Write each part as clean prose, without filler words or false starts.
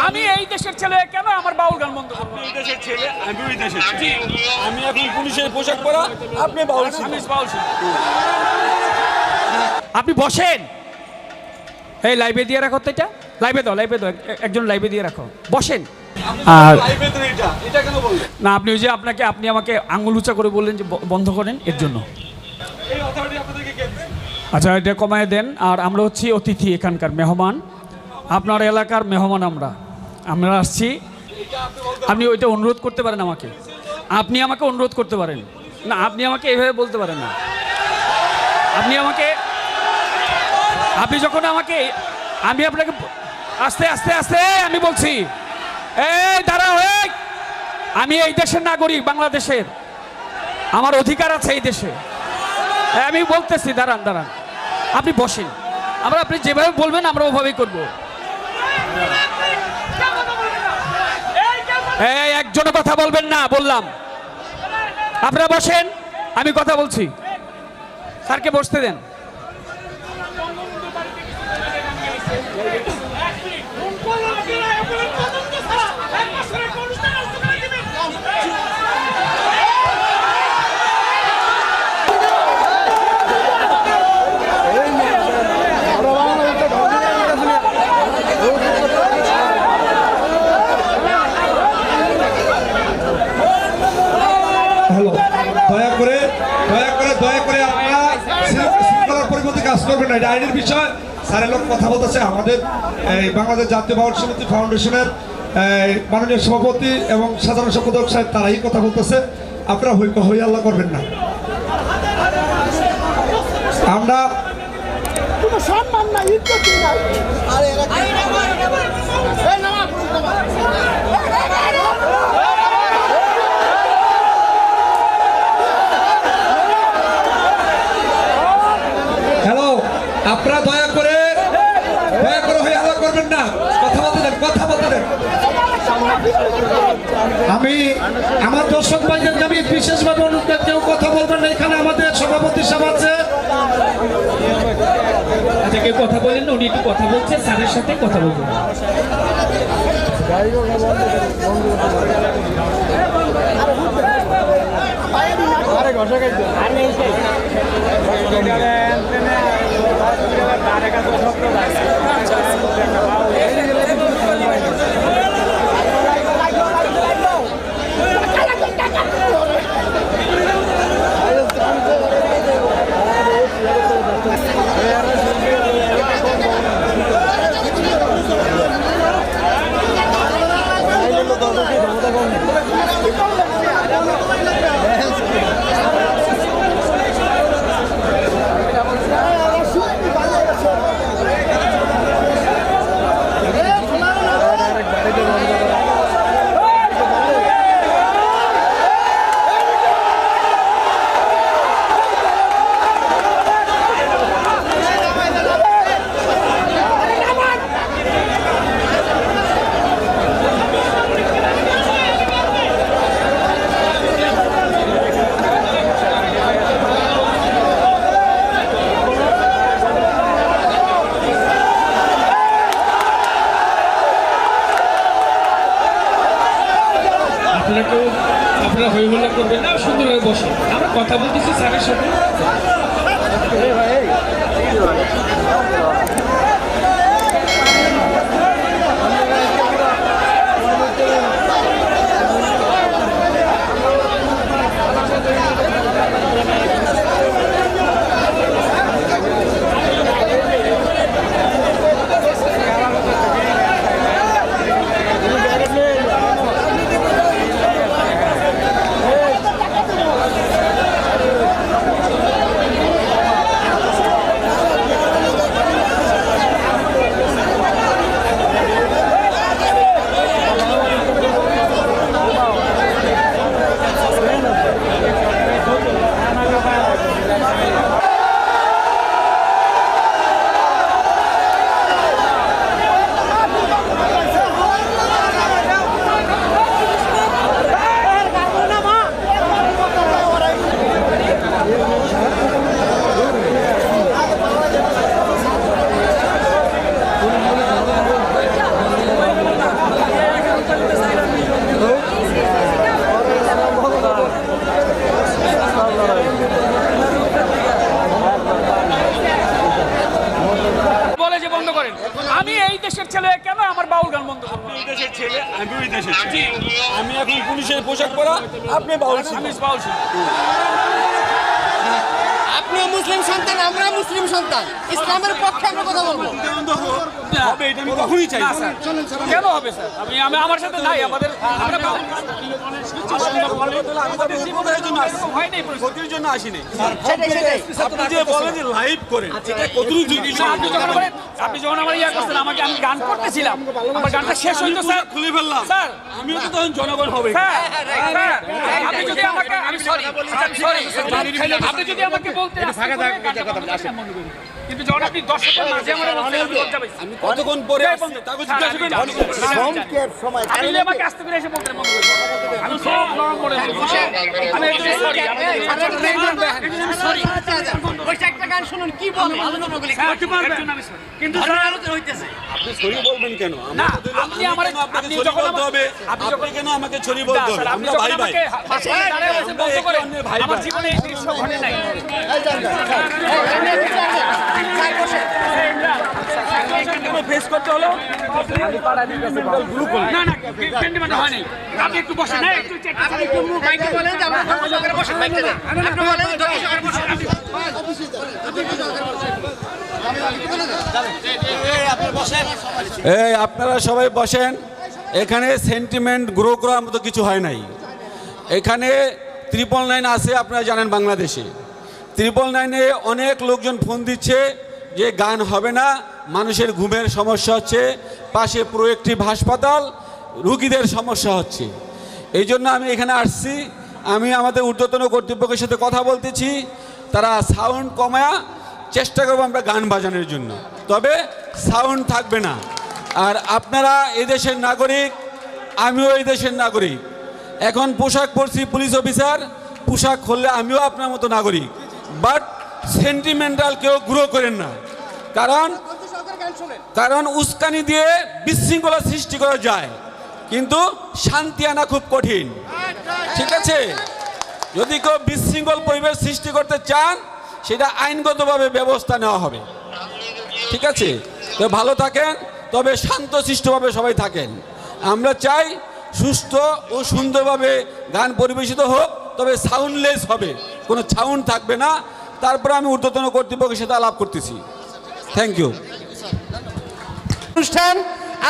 আমি এই দেশের ছেলে, কেন আমার বাউল গান বন্ধ করব? এই দেশের ছেলে, আমি ওই দেশের ছেলে। আমি এখন পুলিশের পোশাক পরা, আপনি বাউল। আপনি বসেন। এই লাইভে দিয়ে রাখো তো, এটা লাইভে দাও, একজন লাইভে দিয়ে রাখো, বসেন। আর এটা কেন বললেন না, আপনি ওই যে আপনি আমাকে আঙুল উঁচা করে বললেন যে বন্ধ করেন, এর জন্য। এই অথরিটি আপনাদেরকে কে দিয়েছে? আচ্ছা, এটা কমায় দেন। আর আমরা হচ্ছি অতিথি, এখানকার মেহমান, আপনার এলাকার মেহমান। আমরা আসছি। আপনি ওইটা অনুরোধ করতে পারেন আমাকে, আপনি আমাকে অনুরোধ করতে পারেন না, আপনি আমাকে এভাবে বলতে পারেন না। আপনি যখন আমাকে, আমি আপনাকে আস্তে আস্তে আস্তে আমি বলছি, এই দাঁড়াও, আমি এই দেশের নাগরিক, বাংলাদেশের, আমার অধিকার আছে এই দেশে, আমি বলতেছি। দাঁড়ান, আপনি বসেন। আপনি যেভাবে বলবেন আমরা ওভাবেই করবো। এই একজনও কথা বলবেন না বললাম। আপনারা বসেন, আমি কথা বলছি। স্যারকে বসতে দেন। দয়া করে আপনারা শৃঙ্খলার পরিবর্তে কাজ করবেন না। এটা আইনের বিষয়। স্যারের লোক কথা বলতেছে। আমাদের বাংলাদেশ জাতীয় বাউল সমিতি ফাউন্ডেশনের মাননীয় সভাপতি এবং সাধারণ সম্পাদক সাহেব, তারাই কথা বলতেছে। আপনারা হই আল্লাহ করবেন না। আমরা সম্মান না, হ্যালো, আপনারা দয়া করে হই আল্লাহ করবেন না। কথা বলতে দেন। আমি আমার দর্শক ভাইদেরকে আমি বিশেষভাবে অনুরোধ, কেউ কথা বলবেন না। এখানে আমাদের সভাপতি সাহেব আছে। আচ্ছা, কেউ কথা বলেন না, উনি একটু কথা বলছে, স্যারের সাথে কথা বলবেন। আপনারা হই হল্লা করবেন না, সুন্দরভাবে বসে আমরা কথা বলতেছি স্যারের সাথে। বন্ধ করেন। আমি এই দেশের ছেলে, কেন আমার বাউল গান বন্ধ করবো? এই দেশের ছেলে, আমি ওই দেশের ছেলে। আমি এখন পুলিশের পোশাক পরা, আপনি বাউল শিল্পী। আমি বাউল শিল্পী। আপনিও মুসলিম সন্তান, আমরা মুসলিম সন্তান, ইসলামের পক্ষে আমরা কথা বলবো। হবে এটা আমি কখনই চাই না না। স্যার, কেন হবে স্যার? আমি আমার সাথে নাই, আমাদের আমরা বাউল হয় নাই পরিস্থিতি। ক্ষতির জন্য আসিনি। সেটাই। আপনি যে বলেন যে লাইভ করেন, এটা কতটুকু যুক্তি? আপনি যখন আমার ইয়া করছেন, আমি গান করতেছিলাম, আমার গানটা শেষ হইতো স্যার। খুলে ফেললাম স্যার, আমিও তো তখন জনগণ হবে। স্যার, আপনি যদি আমাকে, আমি সরি, আপনি যদি আমাকে বলতেন কিন্তু যখন আপনি দর্শকের মাঝে আমার লজ্জা পাইছি। আমি কতক্ষণ পরে আসছে তাকে জিজ্ঞাসা করেন। আপনি যদি আমাকে আসতে করে এসে বলতেন বন্ধ করে দিন। আমি সব নরম করে দিই। আমি একটু সরি, একটা গান শুনুন কি বলে আলোচনাগুলি কিন্তু আলোচনা হইতেছে। আপনি ছড়ি বলবেন কেন? না, আপনি আপনাকে ছড়ি বলতে হবে। আপনি কেন আমাকে ছড়ি বলতে হবে? আমরা ভাই ভাই। আমার জীবনে এই দৃশ্য ঘটে নাই। ফেস করতে হলো না না পেন্ডিমেন্ট হয় নাই। আপনি একটু বসেন, না একটু চেক মাইকে বলেন যে আমরা সরকারে বসেন মাইকে দেন। আপনি বলেন যত সরকারে বসেন। এই আপনারা সবাই বসেন। এখানে সেন্টিমেন্ট গ্রো করার মতো কিছু হয় নাই। এখানে 999 আছে, আপনারা জানেন বাংলাদেশে 999-এ অনেক লোকজন ফোন দিচ্ছে যে গান হবে না, মানুষের ঘুমের সমস্যা হচ্ছে, পাশে প্রোয়েক্টিভ হাসপাতাল, রুগীদের সমস্যা হচ্ছে। এই জন্য আমি এখানে আসছি। আমি আমাদের ঊর্ধ্বতন কর্তৃপক্ষের সাথে কথা বলতেছি, তারা সাউন্ড কমায়া চেষ্টা করবো আমরা গান বাজানোর জন্য, তবে সাউন্ড থাকবে না। আর আপনারা এই দেশের নাগরিক, আমিও এই দেশের নাগরিক। এখন পোশাক পরছি পুলিশ অফিসার, পোশাক খুললে আমিও আপনার মতো নাগরিক। বাট সেন্টিমেন্টাল কেউ গ্রো করেন না, কারণ উস্কানি দিয়ে বিশৃঙ্খলা সৃষ্টি করা যায়, কিন্তু শান্তি আনা খুব কঠিন। ঠিক আছে, যদি কেউ বিশৃঙ্খল পরিবেশ সৃষ্টি করতে চান, সেটা আইনগতভাবে ব্যবস্থা নেওয়া হবে। ঠিক আছে, তো ভালো থাকেন, তবে শান্তশিষ্টভাবে সবাই থাকেন। আমরা চাই সুস্থ ও সুন্দরভাবে গান পরিবেশিত হোক, তবে সাউন্ডলেস হবে, কোনো সাউন্ড থাকবে না। তারপরে আমি ঊর্ধ্বতন কর্তৃপক্ষের সাথে আলাপ করতেছি। Thank you. অনুষ্ঠান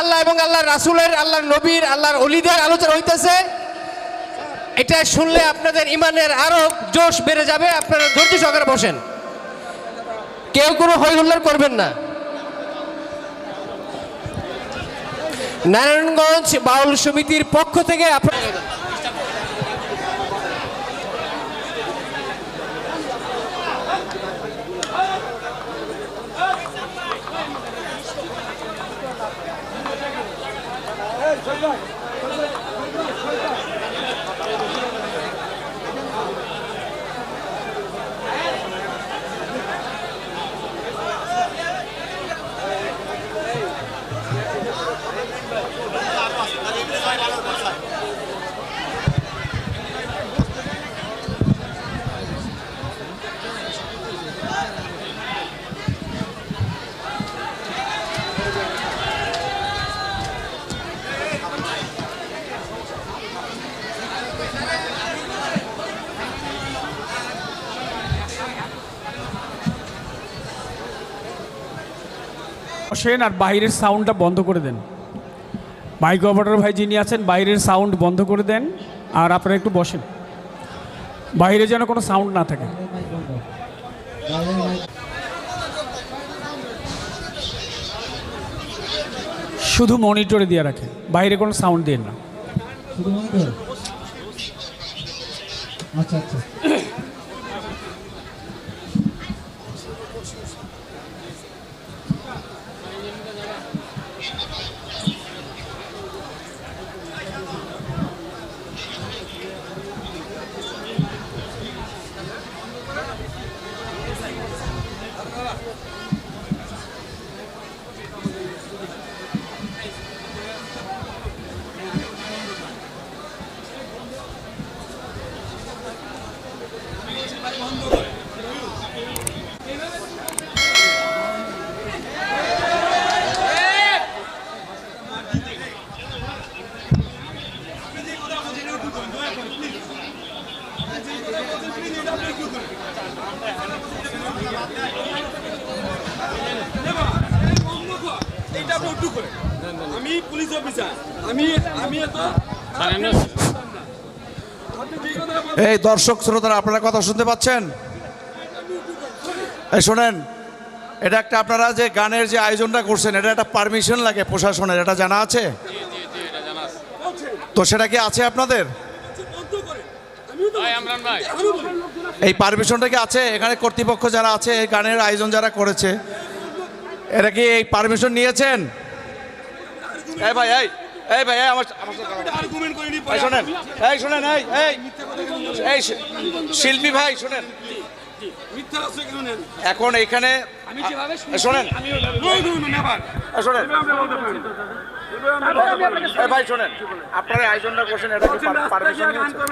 আল্লাহ এবং আল্লাহর রাসূলের, আল্লাহর নবীর, আল্লাহর ওলিদের আলোচনা হইতেছে। এটা শুনলে আপনাদের ইমানের আরো জোশ বেড়ে যাবে। আপনারা ধৈর্য সহকারে বসেন, কেউ কোনো হই হুল্লোড় করবেন না। নারায়ণগঞ্জ বাউল সমিতির পক্ষ থেকে আপনারা বসেন আর বাইরের সাউন্ডটা বন্ধ করে দেন। মাইক অপারেটর ভাই যিনি আছেন, বাইরের সাউন্ড বন্ধ করে দেন। আর আপনারা একটু বসেন, বাইরে যেন কোনো সাউন্ড না থাকে। শুধু মনিটরে দিয়ে রাখে, বাইরে কোনো সাউন্ড দিয়ে না। আচ্ছা আচ্ছা। আমি পুলিশ অফিসার, আমি এই দর্শক শ্রোতারা, আপনারা কথা শুনতে পাচ্ছেন? এই শোনেন, এটা একটা আপনারা যে গানের যে আয়োজনটা করছেন, এটা একটা পারমিশন লাগে প্রশাসনের, এটা জানা আছে? তো সেটা কি আছে আপনাদের? এই পারমিশনটা কি আছে? এখানে কর্তৃপক্ষ যারা আছে, এই গানের আয়োজন যারা করেছে, এরা কি এই পারমিশন নিয়েছেন? এই ভাই, এই ভাই, আমার এই শোনেন, এই শিল্পী ভাই শোনেন, এখন এখানে শোনেন, এই ভাই শোনেন, আপনারা আয়োজনটা করছেন, এটা কি পারমিশন নিয়েছেন?